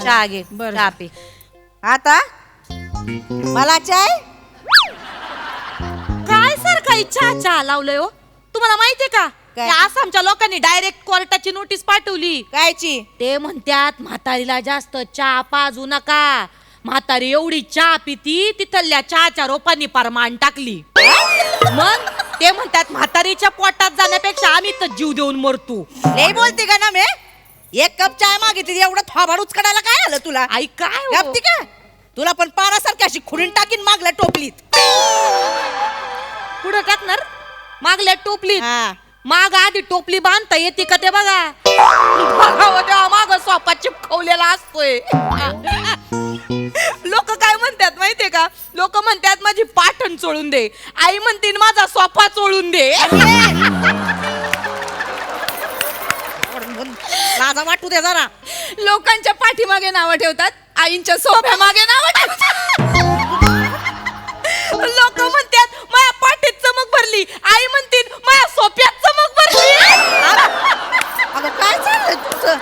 चहा घे बरं. चहा पी. आता मला चाय. काय सर काही चहा लावलंय हो तुम्हाला माहितीये का काय? त्या आसामच्या लोकांनी डायरेक्ट कोर्टाची नोटीस पाठवली. कायची? ते म्हणतात म्हातारीला जास्त चहा पाजू नका. म्हातारी एवढी चहा पिती तिथल्या चहाच्या रोपांनी परमान टाकली. मग ते म्हणतात म्हातारीच्या पोटात जाण्यापेक्षा आम्ही तर जीव देऊन मरतो. लय बोलते का ना मी? एक कप चाय मागितली एवढं थोबाड उचकडायला काय आलं तुला? आई काय हो? गप्ती का? तुला पण पारासारखी अशी खुडून टाकीन मागल्या टोपलीत. पुढे टाकणार मागल्या टोपलीत. हा. माग आधी टोपली बांधता येते का ते बघा. बघावं तेव्हा माग सोपा चिपकवलेला असतोय. लोक काय म्हणतात माहितीये का? लोक म्हणतात माझी पाठण चोळून दे. आई म्हणते माझा सोफा चोळून दे. लाजा वाटू दे जरा. लोकांच्या पाठीमागे नावं ठेवतात, आईंच्या सोफ्या मागे नावं ठेवतात. लोक म्हणतात माझ्या पाठीत चमक भरली. आई म्हणते माझ्या सोफ्यात चमक भरली. अगं काय चाललंय तुझं?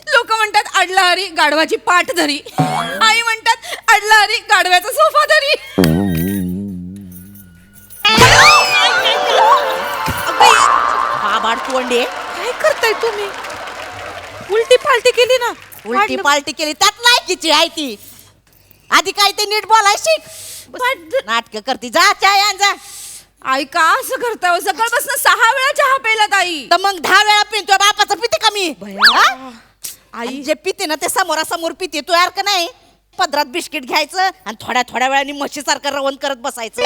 लोक म्हणतात अडला हरी गाढवाची पाठ धरी. आई म्हणतात अडला हरी गाढव्याचा सोफा धरी. बाबाड तोंडे. काय करताय तुम्ही? उलटी पालटी केली ना. उलटी पालटी केली त्यात लायकीची आहे ती. आधी काय ते नीट बोलाय शिक. नाटक करती. जा चाय आण जा. आई का असं करताय हो? सकाळपासून 6 वेळा चहा पेलात आई. तर मग 10 वेळा पितो. बापाचं पिते का मी? हा? आई जे पिते ना ते समोरासमोर पिते. तू यार का नाही पदरात बिस्किट घ्यायचं आणि थोड्या थोड्या वेळाने म्हशीसारखं रवण करत बसायचं.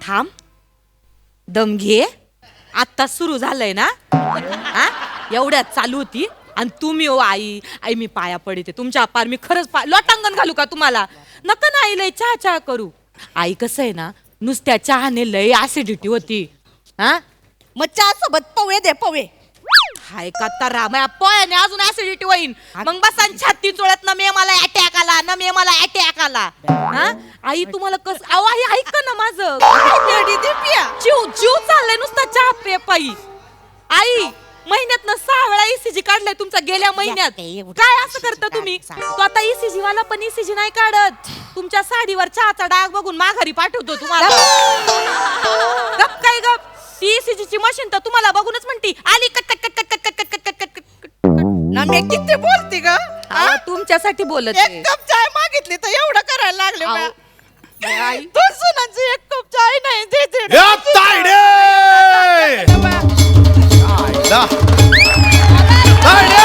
थांब दम घे. आता सुरू झालंय ना. हा? एवढ्यात चालू होती आणि तुम्ही ओ आई आई मी पाया पडते तुमच्या पार. मी खरंच लोटांगण घालू का तुम्हाला? नका ना आई लय चहा चहा करू. आई कसं आहे ना नुसत्या चहाने लय ऍसिडिटी होती. हा मग चहा सोबत पवळे दे पवळे. हाय का तरा माझ्या पोयाने अजून ऍसिडिटी होईन. मग बसा छाती चोळत ना मे मला अटॅक आला ना मे मला अटॅक आला. हा? आई तुम्हाला कस अहो आई ऐका ना माझं. जीव जीव चाललाय नुसता चहा पे पायी. आई महिन्यात 6 वेळा ECG काढलाय तुमचा गेल्या महिन्यात. काय असं करता तुम्ही? तो आता ECG वाला पण ECG नाही काढत. तुमच्या साडीवर चहाचा डाग बघून माघारी पाठवतो तुम्हाला. गप काय गप. ती ECG ची मशीन तर तुम्हाला बघूनच म्हणती आली cut cut cut cut cut cut cut cut cut. ना मी किती बोलते ग. अहो, तुमच्यासाठी बोलत आहे. एक कप चाय मागितली तर एवढं करायला लागले. अहो, आई दोन सुनांची एक कप चाय नाही देते. या तायडे! आयला. तायडे!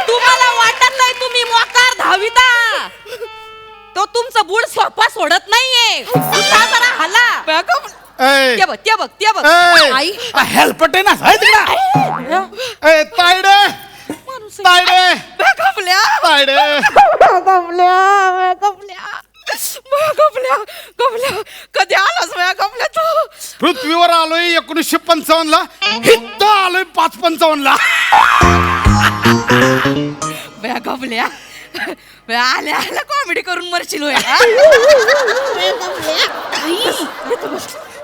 तुम्हाला वाटत नाही तुम्ही मोकार धाविता. तो तुमचं बुड सोपा सोडत नाहीये. उठा जरा हला. ए, ते बघ ते बघ ते बघ. ए, आई हेल्पट आहे ना हाय तिकडं. ए, तायडे! तायडे! तायडे! कधी आलास माझ्या कपल्या तू? पृथ्वीवर आलोय 1955 ला. इथं आलोय 555 ला. कपल्या आल्या आल्या कॉमेडी करून मरशील होय.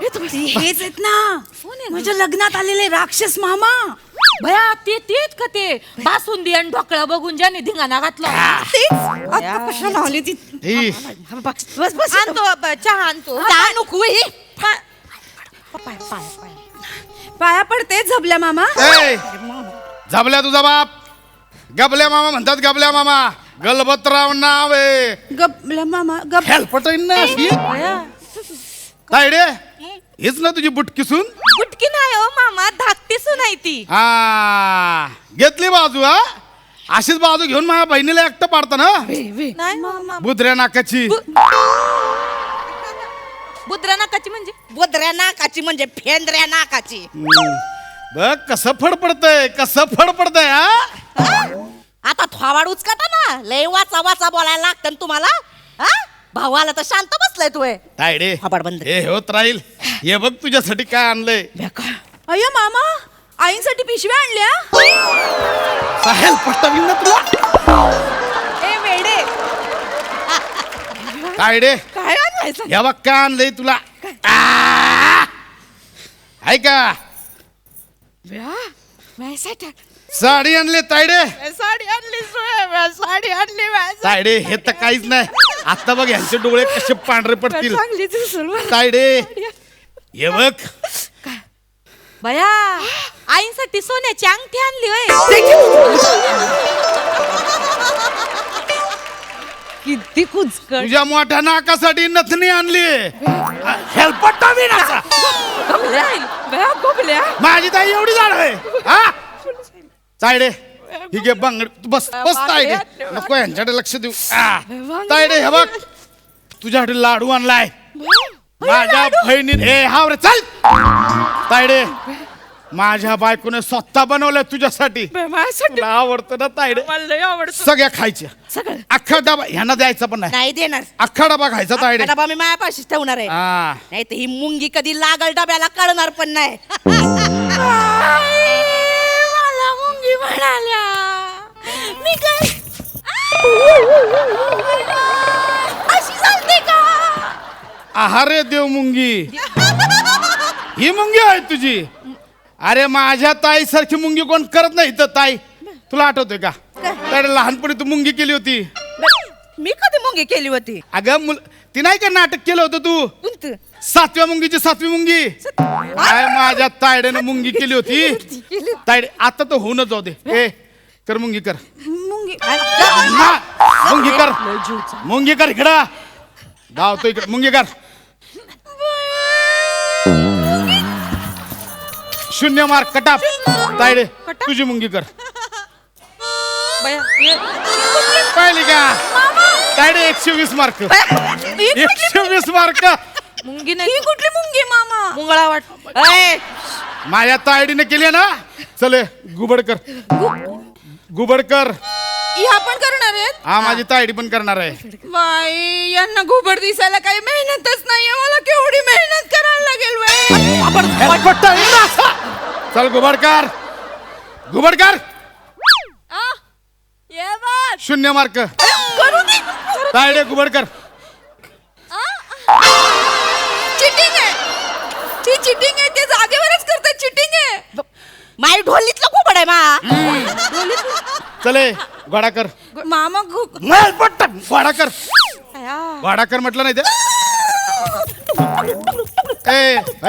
हेच आहेत ना माझ्या लग्नात आलेले राक्षस मामा. भया तेच का ते बासुंदी आणि ढोकळा बघून ज्याने धिंगाणा घातला. आता कशाला आली ती? ही. बस बस आणतो चहा आणतो. चहा नको ही. पाया पडते झबल्या मामा. ए, झबल्या तुझा बाप. गबल्या मामा म्हणतात. गबल्या मामा गलबतराव नाव आहे. गबल्या मामा गब हेल्पट आहे ना अशी. तायडे हीच ना तुझी बुटकीसून. गुटकी नाही हो मामा धाकटी सुनाय ती. हा घेतली बाजू. हा अशीच बाजू घेऊन माझ्या बहिणीला एकटं पाडता ना. नाही मामा. बुधऱ्या नाकाची. बुद्रा नाकाची म्हणजे बोदऱ्या नाकाची म्हणजे फेंद्र्या नाकाची. बघ कसं फडफडतंय कसं फडफडतंय. हा आता थोबाड उचकाटा ना. लय वाचा वाचा बोलायला लागतं ना तुम्हाला. हा भाऊ आला तर शांत बसलाय तू तायडे थोबाड बंद. हे होत राहील. हे बघ तुझ्यासाठी काय आणलंय. अय्या मामा आईंसाठी पिशव्या आणल्या साहेल पटवीन ना तुला. ए वेडे तायडे काय आणलायचं हे बघ काय आणलंय तुला. ऐका साडी आणली तायडे. साडी आणली साडी आणली तायडे हे तर काहीच नाही. आता बघ यांचे डोळे कसे पांढरे पडतील. चांगली दिसल तायडे हे बघ. बया आईसाठी सोन्याची अंगठी आणली होय. किती कुचकट. तुझ्या मोठ्या नाकासाठी नथनी आणली. हेल्पटा विनाचा. माझी ताई एवढी झाड आहे. हा तायडे ही घे बांगडी. तू बस बस तायडे. नको यांच्याकडे लक्ष देऊ. तायडे हे बघ तुझ्यासाठी लाडू आणलाय. माझ्या बहिणीने हे हाव रे चल. तायडे माझ्या बायकोने स्वतः बनवलंय तुझ्यासाठी. तुला आवडतं ना तायडे. सगळ्या खायच्या अख्खा डबा ह्यांना द्यायचा पण नाही. नाही देणार. अख्खा डबा खायचा तायडे. डबा मी मायापाशीच ठेवणार आहे. हा नाही तर ही मुंगी कधी लागल डब्याला कळणार पण नाही. मला मुंगी म्हणाल्या मी काय अशी चालते का आहारे देव मुंगी. ही मुंगी आहे तुझी. अरे माझ्या ताई सारखी मुंगी कोण करत नाही तर ताई. तुला आठवतंय का त्याला लहानपणी तू मुंगी केली होती. मी कधी मुंगी केली होती. अगं ती नाही का नाटक केलं होतं तू. कोणतं? 7व्या मुंगीची 7वी मुंगी. काय माझ्या तायडेनं मुंगी केली होती. तायडे आता तर होऊनच जाऊ दे. ए कर मुंगी कर. मुंगी मुंगी कर. मुंगी कर इकडं. धावतो इकडं मुंगी कर. 0 मार्क कटाप. तायडे तुझी मुंगी कर. बया पाहिली का तायडे 120 मार्क. 120 मार्क. मुंगी नाही ही कुठली मुंगी मामा मुंगळा वाट. माझ्या तायडीने केली ना. चले गुबड कर. गुबड कर. ह्या पण करणार आहेत हा माझी तायडी पण करणार आहे. बाई यांना घुबड दिसायला काही मेहनतच नाहीये. मला केवढी मेहनत करायला लागेल चल गुबड कर. गुबड कर. 0 मार्क. तायडे गुबड कर. चिटिंग आहे ती चिटिंग आहे. ते जागेवरच करतात चिटिंग आहे. माई ढोलीतलं खूप आहे मा. चले घोडा कर. मामा घोडा कर. घोडा कर म्हटलं नाही ते.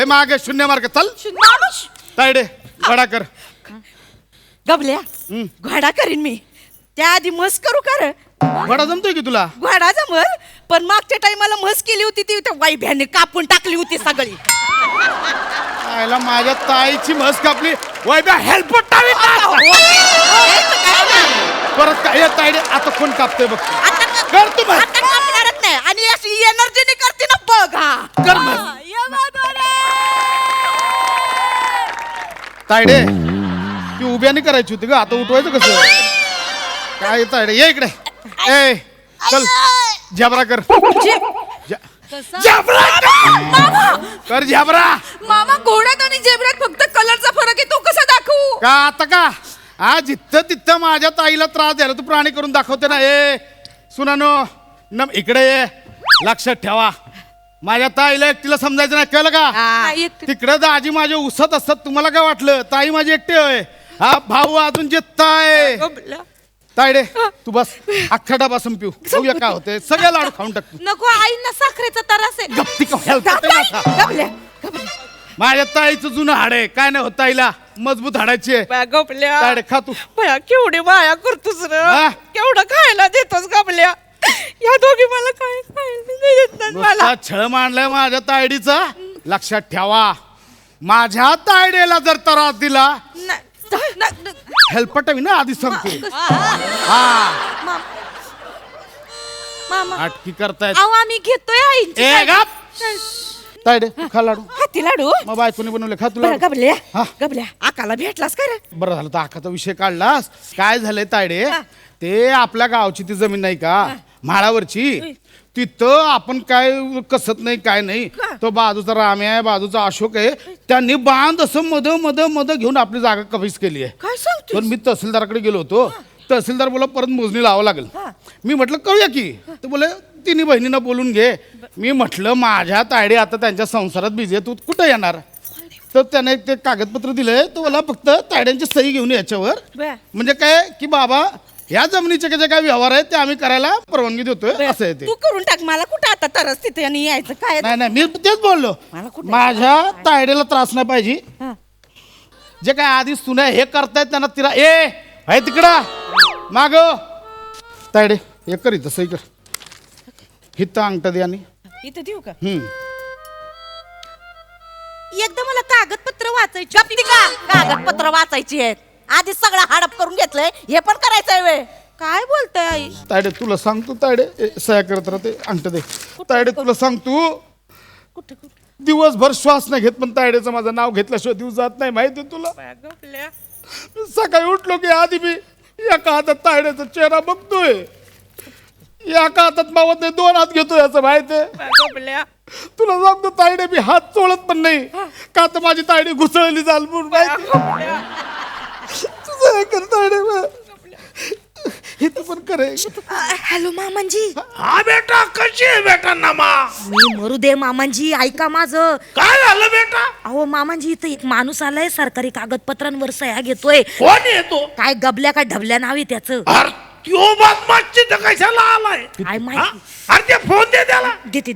ए मागे 0 मार्क. चल तायडे घोडा कर. गबल्या घोडा करीन मी. त्याआधी म्हस करू कर. घोडा जमतोय की तुला. घोडा जमल पण मागच्या टाइमाला म्हस केली होती ती वाईभ्याने कापून टाकली होती सगळी. आयला माझ्या ताईची म्हस कापली. वायब्या हेल्प परत काय तायडे आता कोण कापतोय बघ. कर तू म्हस. आता कापणारच नाही आणि अशी एनर्जीने करते ना बघ. हा कर म्हस. तायडे ती उभ्याने करायची होती ग. आता उठवायचं कसं काय. तायडे ये इकडे. ए चल झबरा कर. झबरा कर. झबरा. मामा घोड्यात आणि झेब्रात फक्त कलरचा फरक आहे. तो कसा दाखवू का आता का हा जिथं तिथं माझ्या ताईला त्रास द्यायला तू प्राणी करून दाखवते ना. ए सुनानो न इकडे ये. लक्षात ठेवा माझ्या ताईला एकटीला समजायचं नाही कळलं का. तिकडे दाजी माझे उसत असतात. तुम्हाला काय वाटलं ताई माझी एकटी होय. हा भाऊ अजून जित्ताय. तायडे तू बस. अख्खा डबा संपू. बघूया काय होते. सगळे लाडू खाऊन टाकतो. नको आईंना साखरेचा त्रास आहे. गप्ती का हेल्प माझ्या ताईचं जुनं हाड आहे. काय नाही होत ताईला मजबूत हाडायची आहे. तायडे खा तू. केवढी माया करतोस रे. हा? केवढं खायला देतोस गबल्या. या दोघी मला काय खायला देत नाहीत मला. नुसता छळ मांडलाय माझ्या तायडीचा. लक्षात ठेवा माझ्या तायडेला जर त्रास दिला हेल्पटवी ना आधी सांगतो. हा मामा अटकी करतायत. अहो आम्ही घेतोय आईंची ए गप. तायडे खा लाडू. हाती लाडू. मग बायकोने बनवले खा तुला. गबल्या हा. गबल्या आकाला भेटलास का रे. बरं झालं तर आखाचा विषय काढलास. काय झालंय तायडे ते आपल्या गावची ती जमीन नाही का म्हाळावरची तिथं आपण काय कसत नाही काय नाही. तो बाजूचा रामे आहे, बाजूचा अशोक आहे, त्यांनी बांध असं मध घेऊन आपली जागा कमीच केली आहे. काय सांगतो पण मी तहसीलदाराकडे गेलो होतो. तहसीलदार बोला परत मोजणी लावावं लागेल. मी म्हटलं करूया की. तर बोले तिन्ही बहिणींना बोलून घे. मी म्हटलं माझ्या तायडे आता त्यांच्या संसारात बिझी आहे, तू कुठं येणार. तर त्याने ते कागदपत्र दिले. तो मला फक्त तायड्यांची सही घेऊन याच्यावर, म्हणजे काय की बाबा या जमिनीचे जे काय व्यवहार आहेत ते आम्ही करायला परवानगी देतोय असं आहे ते. तू करून टाक, मला कुठं आता तरच तिथे आणि यायचं काय. नाही मी तेच बोललो, माझ्या तायडेला त्रास नाही पाहिजे. जे काय आधी सुना हे करतायत त्यांना तिला आहे तिकडं माग तायडे हे कर इथं सही कर. हिथं अंगठा दे आणि इथे देऊ का. एकदा मला कागदपत्र वाचायची. कागदपत्र वाचायची आहेत. आधी सगळं हडप करून घेतलंय, हे पण करायचंय वेळ. काय बोलताय आई. तायडे तुला सांगतो तायडे सह्या करत राहते अंगठा दे. तायडे तुला सांगतो दिवसभर श्वास नाही घेत पण तायडेचं माझं नाव घेतल्याशिवाय दिवस जात नाही माहिती तुला. सकाळी उठलो की आधी मी एका हातात तायड्याचा चेहरा बघतोय, एका हातात मावत नाही, 2 हात घेतोय असं माहितीये. तुला सांगतो तायडे मी हात चोळत पण नाही का तर माझी तायडी घुसळली जाल म्हणून माहिती. तुझं कर तायडे हे तू पण करे. हॅलो मामांजी. हा बेटा कशी आहे बेटा नमा. मी मरू दे मामांजी, ऐका माझं. काय झालं बेटा. अहो मामांजी इथं एक माणूस आलाय, सरकारी कागदपत्रांवर सह्या घेतोय. कोण येतो. काय गबल्या का ढबल्या नाव आहे त्याचं. अरे त्यो बदमाशी तर कशाला आलाय. काय हा? माहिती. अरे ते फोन दे त्याला. देते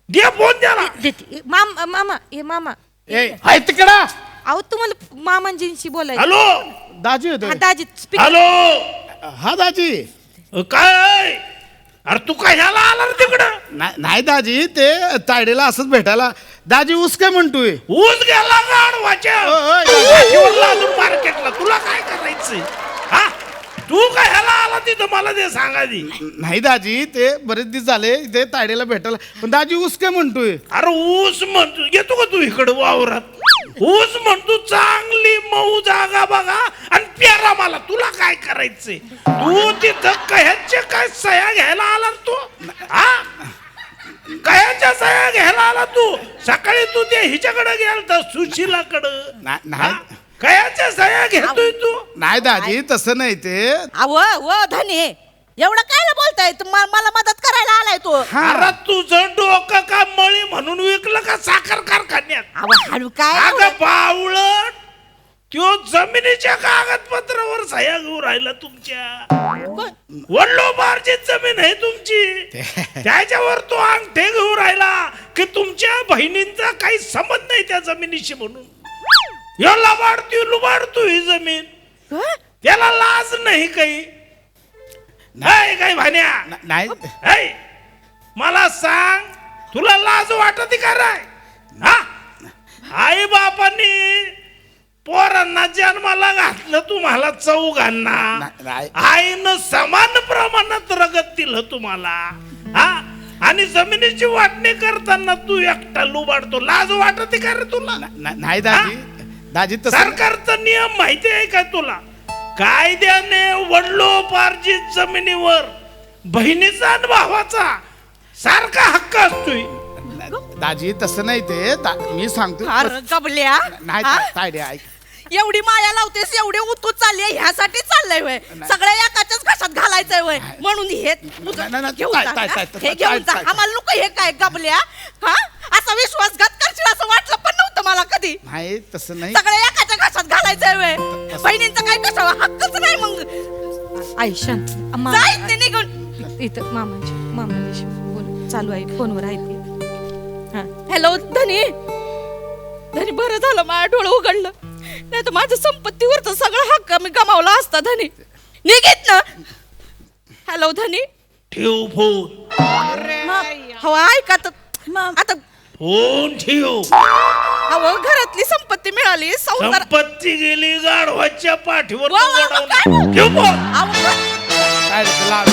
दे फोन त्याला. देते. मामा हे मामा. आहे तिकडं. अहो तुम्हाला मामांजींशी बोलायचं. हॅलो दाजी होते. हा, दाजी speak. हॅलो हा दाजी. काय अरे तू कशाला आला रे तिकडं. नाही दाजी ते तायडेला असंच भेटायला. दाजी ऊस काय म्हणतोय. ऊस गेला गाडवाच्या मार्केटला. तुला काय करायचंय. हा तू कशाला आला तिथं मला ते सांगा दी. नाही दाजी ते बरेच दिवस झाले ते तायडेला भेटायला. पण दाजी ऊस काय म्हणतोय. अरे ऊस म्हणतो येतो का तू इकडे वावरात. ऊस म्हणतो चांगली मऊ जागा बघा आणि प्यारा मला. तुला काय करायचंय. तू तिथं कह्याच्या काय सह्या घ्यायला आला तू. हा कह्याच्या सह्या घ्यायला आला तू. सकाळी तू ते हिच्याकडे गेलता सुशीलाकडं. नाही कह्याच्या सह्या घेतोय तू. नाही दाजी तसं नाही ते. व धनी एवढं काय बोलताय. मला मदत करायला आलाय तो. अरे तुझं डोकं का मळी म्हणून विकलं का साखर कारखान्यात. हळू काय अगं बावळट त्यो जमिनीच्या कागदपत्रावर सह्या घेऊन राहिला तुमच्या. वडलोबारची जमीन आहे तुमची. त्याच्यावर तो अंगठे घेऊन राहिला की तुमच्या बहिणींचा काही संबंध नाही त्या जमिनीशी म्हणून. ह्यो लुबाडतो ही जमीन. त्याला लाज नाही काही. नाही काही भान्या. नाही ऐ, मला सांग तुला लाज वाटत का राय. हा आई बापांनी पोरांना जन्माला घातलं तुम्हाला चौघांना. नाही. आईनं समान प्रमाणात रगत दिलं तुम्हाला. हा आणि जमिनीची वाटणी करताना तू एकटा लुबाडतो. लाज वाटत का रे तुला. नाही दाजी. दाजी तसं सरकारचा नियम माहिती आहे का तुला. कायद्याने वडिलोपार्जित जमिनीवर बहिणीचा आणि भावाचा सारखा हक्क असतोय. दाजी तसं नाही ते. मी सांगतो. अरे गबल्या नाही तायडे ऐक. एवढी माया लावतेस, एवढी उतू चालली ह्यासाठी चाललंय वय. सगळ्या एकाच्याच घशात घालायचंय वय म्हणून हे नाही, घेऊन जा. ताय, हे घेऊन जा. ताय. आम्हाला नको हे काय गबल्या. हा असा विश्वासघात करशील असं वाटलं पण नव्हतं मला कधी. नाही तसं नाही. सगळ्या एकाच्या घशात घालायचंय वय. बहिणींचा काय कशाला हक्कच नाही मग. आई शांत. जायच ते निघून. इथं मामांजी बोल चालू आहे फोनवर आहे ते. हॅलो धनी. धनी बरं झालं माझ्या डोळं उघडलं. नाही तर माझ्या संपत्तीवरचा सगळा हक्क मी गमावला असता धनी. निघित ना. हॅलो धनी. ठेव फोन. हवा ऐका आता फोन ठेव. अहो घरातली संपत्ती मिळाली. संसार संपत्ती गेली गाढवाच्या पाठीवर. वा, वा, वा, काय? ठेव फोन. अहो, तायडे लाड